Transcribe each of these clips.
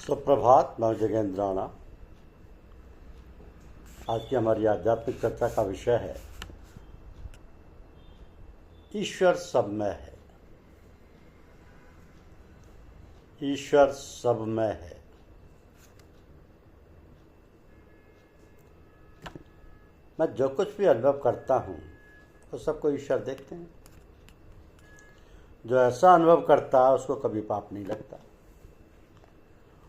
सुप्रभात। मैं जगेंद्र राणा। आज की हमारी आध्यात्मिक चर्चा का विषय है ईश्वर सब में है। ईश्वर सब में है। मैं जो कुछ भी अनुभव करता हूँ तो सबको ईश्वर देखते हैं। जो ऐसा अनुभव करता है उसको कभी पाप नहीं लगता।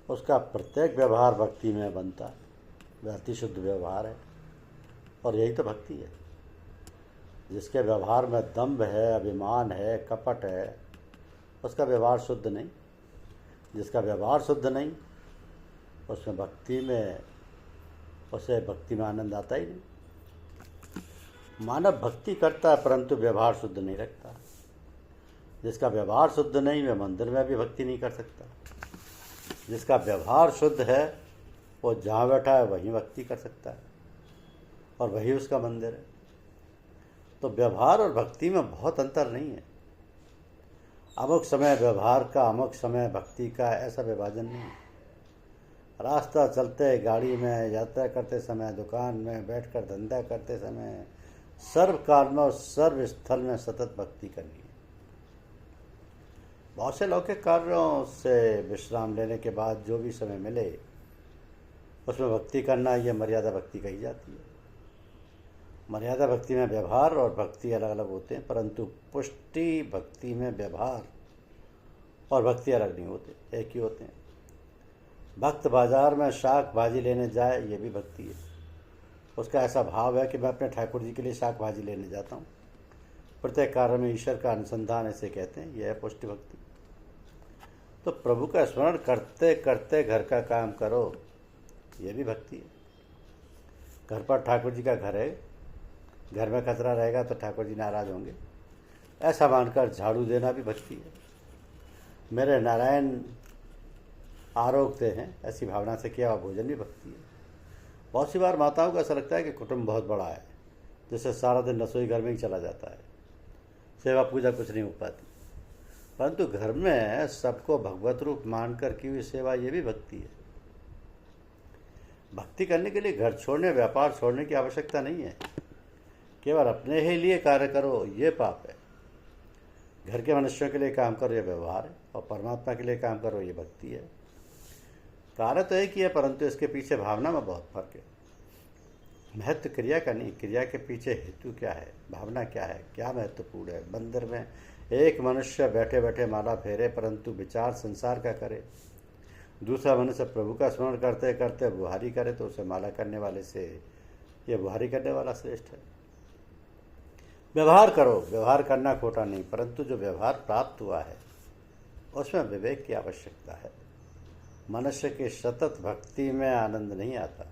उसका प्रत्येक व्यवहार भक्ति में बनता है। वह अति शुद्ध व्यवहार है और यही तो भक्ति है। जिसके व्यवहार में दंभ है, अभिमान है, कपट है, उसका व्यवहार शुद्ध नहीं। जिसका व्यवहार शुद्ध नहीं उसमें भक्ति में उसे भक्ति में आनंद आता ही नहीं। मानव भक्ति करता है परंतु व्यवहार शुद्ध नहीं रखता। जिसका व्यवहार शुद्ध नहीं वह मंदिर में भी भक्ति नहीं कर सकता। जिसका व्यवहार शुद्ध है वो जहाँ बैठा है वहीं भक्ति कर सकता है और वही उसका मंदिर है। तो व्यवहार और भक्ति में बहुत अंतर नहीं है। अमुक समय व्यवहार का, अमुक समय भक्ति का, ऐसा विभाजन नहीं है। रास्ता चलते, गाड़ी में यात्रा करते समय, दुकान में बैठकर धंधा करते समय, सर्व काल में और सर्व स्थल में सतत भक्ति करनी है। बहुत से लौकिक कार्यों से विश्राम लेने के बाद जो भी समय मिले उसमें भक्ति करना, यह मर्यादा भक्ति कही जाती है। मर्यादा भक्ति में व्यवहार और भक्ति अलग अलग होते हैं, परंतु पुष्टि भक्ति में व्यवहार और भक्ति अलग नहीं होते, एक ही होते हैं। भक्त बाजार में शाक भाजी लेने जाए, ये भी भक्ति है। उसका ऐसा भाव है कि मैं अपने ठाकुर जी के लिए शाक भाजी लेने जाता हूँ। प्रत्येक कार्य में ईश्वर का अनुसंधान ऐसे कहते हैं, यह है पुष्टि भक्ति। तो प्रभु का स्मरण करते करते घर का काम करो, यह भी भक्ति है। घर पर ठाकुर जी का घर है, घर में कचरा रहेगा तो ठाकुर जी नाराज होंगे, ऐसा मानकर झाड़ू देना भी भक्ति है। मेरे नारायण आरोग्य हैं, ऐसी भावना से किया हुआ भोजन भी भक्ति है। बहुत सी बार माताओं को ऐसा लगता है कि कुटुंब बहुत बड़ा है, जिससे सारा दिन रसोई घर में ही चला जाता है, सेवा पूजा कुछ नहीं हो पाती। परंतु घर में सबको भगवत रूप मानकर की हुई सेवा, ये भी भक्ति है। भक्ति करने के लिए घर छोड़ने, व्यापार छोड़ने की आवश्यकता नहीं है। केवल अपने ही लिए कार्य करो, ये पाप है। घर के मनुष्यों के लिए काम करो, ये व्यवहार है, और परमात्मा के लिए काम करो, ये भक्ति है। कार्य तो एक ही है, परंतु इसके पीछे भावना में बहुत फर्क है। महत्व क्रिया का नहीं, क्रिया के पीछे हेतु क्या है, भावना क्या है, क्या महत्वपूर्ण है। मंदिर में एक मनुष्य बैठे बैठे माला फेरे परंतु विचार संसार का करे, दूसरा मनुष्य प्रभु का स्मरण करते करते बुहारी करे, तो उसे माला करने वाले से ये बुहारी करने वाला श्रेष्ठ है। व्यवहार करो, व्यवहार करना खोटा नहीं, परंतु जो व्यवहार प्राप्त हुआ है उसमें विवेक की आवश्यकता है। मनुष्य की सतत भक्ति में आनंद नहीं आता।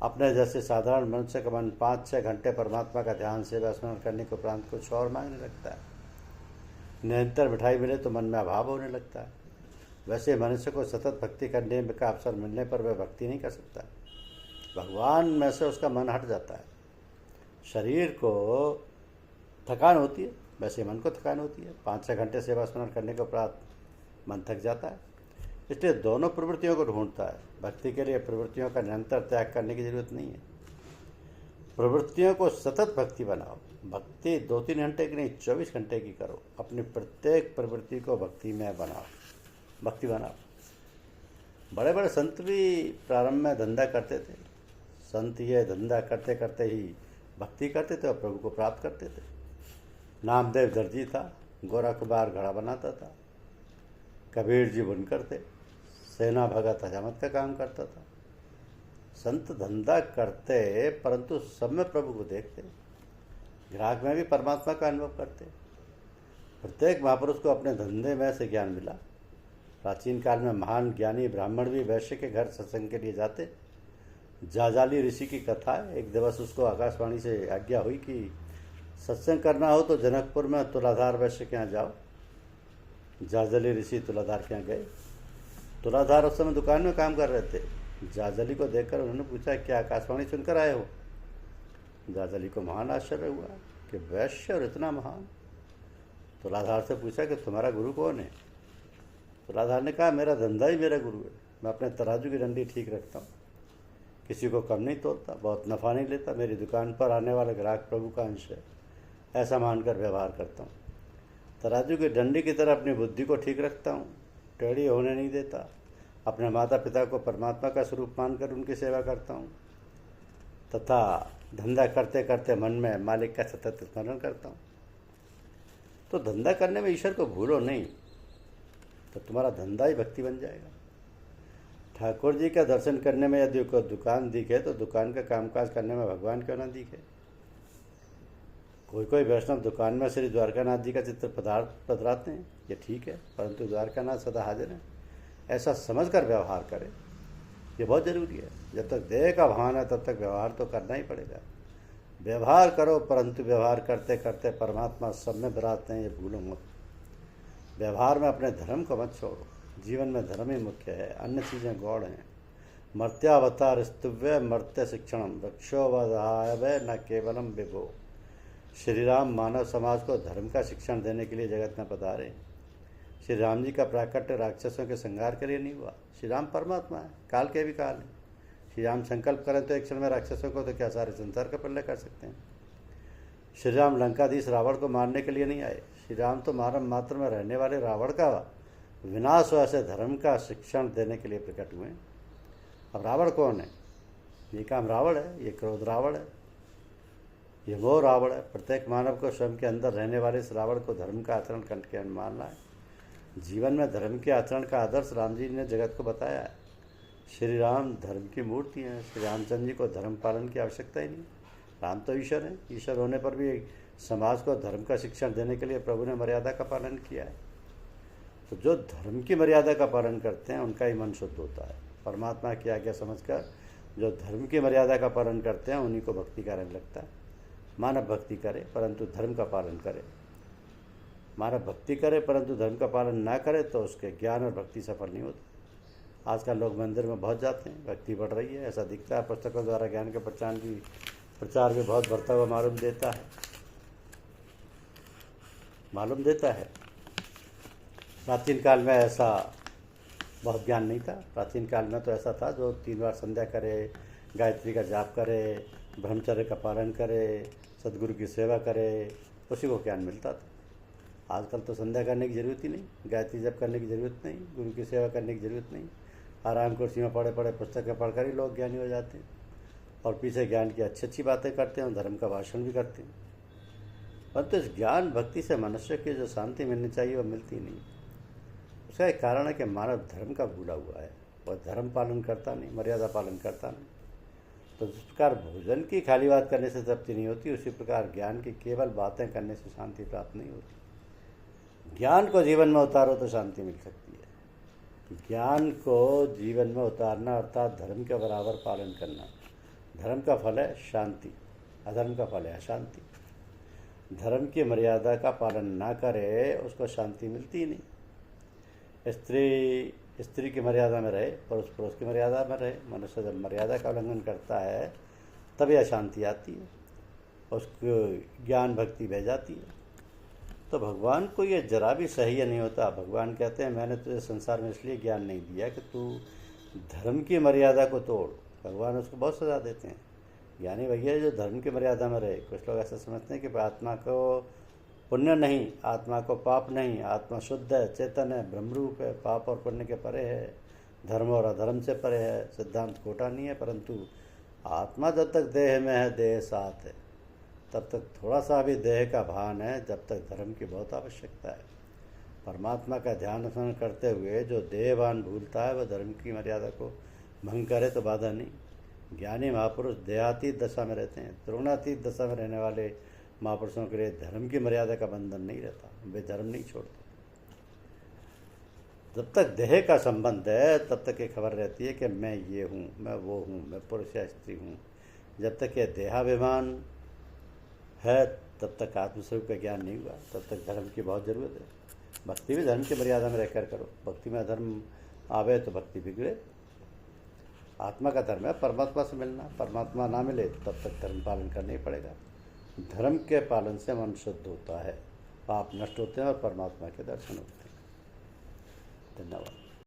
अपने जैसे साधारण मनुष्य का मन 5-6 घंटे परमात्मा का ध्यान सेवा स्मरण करने के उपरांत कुछ और मांगने लगता है। निरंतर मिठाई मिले तो मन में अभाव होने लगता है। वैसे मनुष्य को सतत भक्ति करने का अवसर मिलने पर वह भक्ति नहीं कर सकता। भगवान में से उसका मन हट जाता है। शरीर को थकान होती है, वैसे मन को थकान होती है। 5-6 घंटे सेवा स्मरण करने के उपरांत मन थक जाता है, इसलिए दोनों प्रवृत्तियों को ढूंढता है। भक्ति के लिए प्रवृत्तियों का निरंतर त्याग करने की जरूरत नहीं है। प्रवृत्तियों को सतत भक्ति बनाओ। भक्ति 2-3 घंटे की नहीं, 24 घंटे की करो। अपनी प्रत्येक प्रवृत्ति को भक्ति में बनाओ, भक्ति बनाओ। बड़े बड़े संत भी प्रारंभ में धंधा करते थे। संत ये धंधा करते करते ही भक्ति करते थे और प्रभु को प्राप्त करते थे। नामदेव दर्जी था, गोरखबार घड़ा बनाता था, कबीर जी बुनकर थे, सेना भगत हजामत का काम करता था। संत धंधा करते परंतु सब में प्रभु को देखते, ग्राहक में भी परमात्मा का अनुभव करते। प्रत्येक महापुरुष को अपने धंधे में से ज्ञान मिला। प्राचीन काल में महान ज्ञानी ब्राह्मण भी वैश्य के घर सत्संग के लिए जाते। जाजाली ऋषि की कथा है। एक दिवस उसको आकाशवाणी से आज्ञा हुई कि सत्संग करना हो तो जनकपुर में तुलाधार वैश्य के यहाँ जाओ। जाजली ऋषि तुलाधार के यहाँ गए। तुलाधार उस समय दुकान में काम कर रहे थे। जाजली को देखकर उन्होंने पूछा, क्या आकाशवाणी सुनकर आए हो? जाजली को महान आश्चर्य हुआ कि वैश्य और इतना महान। तुलाधार से पूछा कि तुम्हारा गुरु कौन है? तुलाधार ने कहा, मेरा धंधा ही मेरा गुरु है। मैं अपने तराजू की डंडी ठीक रखता हूँ, किसी को कम नहीं तोड़ता, बहुत नफ़ा नहीं लेता, मेरी दुकान पर आने वाले ग्राहक प्रभु का अंश है, ऐसा मानकर व्यवहार करता हूँ। तराजू की डंडी की तरह अपनी बुद्धि को ठीक रखता हूँ, टेढ़ी होने नहीं देता। अपने माता पिता को परमात्मा का स्वरूप मानकर उनकी सेवा करता हूँ तथा धंधा करते करते मन में मालिक का सतत स्मरण करता हूँ। तो धंधा करने में ईश्वर को भूलो नहीं, तो तुम्हारा धंधा ही भक्ति बन जाएगा। ठाकुर जी का दर्शन करने में यदि कोई दुकान दिखे तो दुकान का कामकाज करने में भगवान क्यों ना दिखे। कोई वैष्णव दुकान में श्री द्वारकानाथ जी का चित्र पधराते हैं, ये ठीक है, परंतु द्वारकानाथ सदा हाजिर हैं, ऐसा समझकर व्यवहार करें, ये बहुत ज़रूरी है। जब तक देह का भान है तब तक व्यवहार तो करना ही पड़ेगा। व्यवहार करो, परंतु व्यवहार करते करते परमात्मा सब में विराजते हैं, ये भूलो मत। व्यवहार में अपने धर्म को मत छोड़ो। जीवन में धर्म ही मुख्य है, अन्य चीज़ें गौड़ हैं। मर्त्यावतार स्तुव्य मर्त्य शिक्षणम वृक्षो वधायव न केवलम विभो। श्री राम मानव समाज को धर्म का शिक्षण देने के लिए जगत में पधारे। श्री राम जी का प्राकट्य राक्षसों के संहार के लिए नहीं हुआ। श्री राम परमात्मा है, काल के भी काल है। श्री राम संकल्प करें तो एक क्षण में राक्षसों को तो क्या सारे संसार का प्रलय कर सकते हैं। श्री राम लंकाधीश रावण को मारने के लिए नहीं आए। श्री राम तो मानव मात्र में रहने वाले रावण का विनाश हो ऐसे धर्म का शिक्षण देने के लिए प्रकट हुए। अब रावण कौन है? ये काम रावण है, ये क्रोध रावण है, ये मोह रावण है। प्रत्येक मानव को स्वयं के अंदर रहने वाले इस रावण को धर्म का आचरण करके मानना है। जीवन में धर्म के आचरण का आदर्श राम जी ने जगत को बताया है। श्री राम धर्म की मूर्ति हैं। श्री रामचंद्र जी को धर्म पालन की आवश्यकता ही नहीं। राम तो ईश्वर हैं, ईश्वर होने पर भी समाज को धर्म का शिक्षण देने के लिए प्रभु ने मर्यादा का पालन किया है। तो जो धर्म की मर्यादा का पालन करते हैं उनका ही मन शुद्ध होता है। परमात्मा की आज्ञा समझकर जो धर्म की मर्यादा का पालन करते हैं उन्हीं को भक्ति का रंग लगता है। मानव भक्ति करे परंतु धर्म का पालन करे, मानव भक्ति करे परंतु धर्म का पालन ना करे तो उसके ज्ञान और भक्ति सफल नहीं होती। आजकल लोग मंदिर में बहुत जाते हैं, भक्ति बढ़ रही है ऐसा दिखता है, पुस्तकों द्वारा ज्ञान के प्रचार भी बहुत बढ़ता हुआ मालूम देता है। प्राचीन काल में ऐसा बहुत ज्ञान नहीं था। प्राचीन काल में तो ऐसा था जो 3 बार संध्या करे, गायत्री का जाप करे, ब्रह्मचर्य का पालन करे, सदगुरु की सेवा करे, उसी को ज्ञान मिलता था। आजकल तो संध्या करने की ज़रूरत ही नहीं, गायत्री जप करने की ज़रूरत नहीं, गुरु की सेवा करने की ज़रूरत नहीं। आराम कुर्सी में पढ़े पढ़े पुस्तकें पढ़कर ही लोग ज्ञानी हो जाते हैं और पीछे ज्ञान की अच्छी बातें करते हैं और धर्म का भाषण भी करते हैं। परंतु इस ज्ञान भक्ति से मनुष्य की जो शांति मिलनी चाहिए वो मिलती नहीं। उसका एक कारण है कि मानव धर्म का भूला हुआ है, वह धर्म पालन करता नहीं, मर्यादा पालन करता नहीं। तो जिस प्रकार भोजन की खाली बात करने से तृप्ति नहीं होती, उसी प्रकार ज्ञान की केवल बातें करने से शांति प्राप्त नहीं होती। ज्ञान को जीवन में उतारो तो शांति मिल सकती है। ज्ञान को जीवन में उतारना अर्थात धर्म के बराबर पालन करना। धर्म का फल है शांति, अधर्म का फल है अशांति। धर्म की मर्यादा का पालन ना करे उसको शांति मिलती ही नहीं। स्त्री की मर्यादा में रहे, पुरुष की मर्यादा में रहे। मनुष्य जब मर्यादा का उल्लंघन करता है तभी अशांति आती है, उसको ज्ञान भक्ति बह जाती है। तो भगवान को ये जरा भी सही नहीं होता। भगवान कहते हैं मैंने तुझे संसार में इसलिए ज्ञान नहीं दिया कि तू धर्म की मर्यादा को तोड़। भगवान उसको बहुत सजा देते हैं। ज्ञानी भैया जो धर्म की मर्यादा में रहे। कुछ लोग ऐसा समझते हैं कि आत्मा को पुण्य नहीं, आत्मा को पाप नहीं, आत्मा शुद्ध है, चेतन है, ब्रह्मरूप है, पाप और पुण्य के परे है, धर्म और अधर्म से परे है। सिद्धांत खोटा नहीं है, परंतु आत्मा जब तक देह में है, देह साथ है, तब तक थोड़ा सा भी देह का भान है, जब तक धर्म की बहुत आवश्यकता है। परमात्मा का ध्यान स्मरण करते हुए जो देहभान भूलता है वह धर्म की मर्यादा को भंग करे तो बाधा नहीं। ज्ञानी महापुरुष देहातीत दशा में रहते हैं। त्रिगुणातीत दशा में रहने वाले महापुरुषों के लिए धर्म की मर्यादा का बंधन नहीं रहता, वे धर्म नहीं छोड़ते। जब तक देह का संबंध है तब तक ये खबर रहती है कि मैं ये हूँ, मैं वो हूँ, मैं पुरुष या स्त्री हूँ। जब तक ये देहाभिमान है तब तक आत्मस्वरूप का ज्ञान नहीं हुआ, तब तक धर्म की बहुत ज़रूरत है। भक्ति भी धर्म की मर्यादा में रहकर करो। भक्ति में अधर्म आवे तो भक्ति बिगड़े। आत्मा का धर्म है परमात्मा से मिलना, परमात्मा ना मिले तब तक धर्म पालन करना ही पड़ेगा। धर्म के पालन से मन शुद्ध होता है, पाप नष्ट होते हैं और परमात्मा के दर्शन होते हैं। धन्यवाद।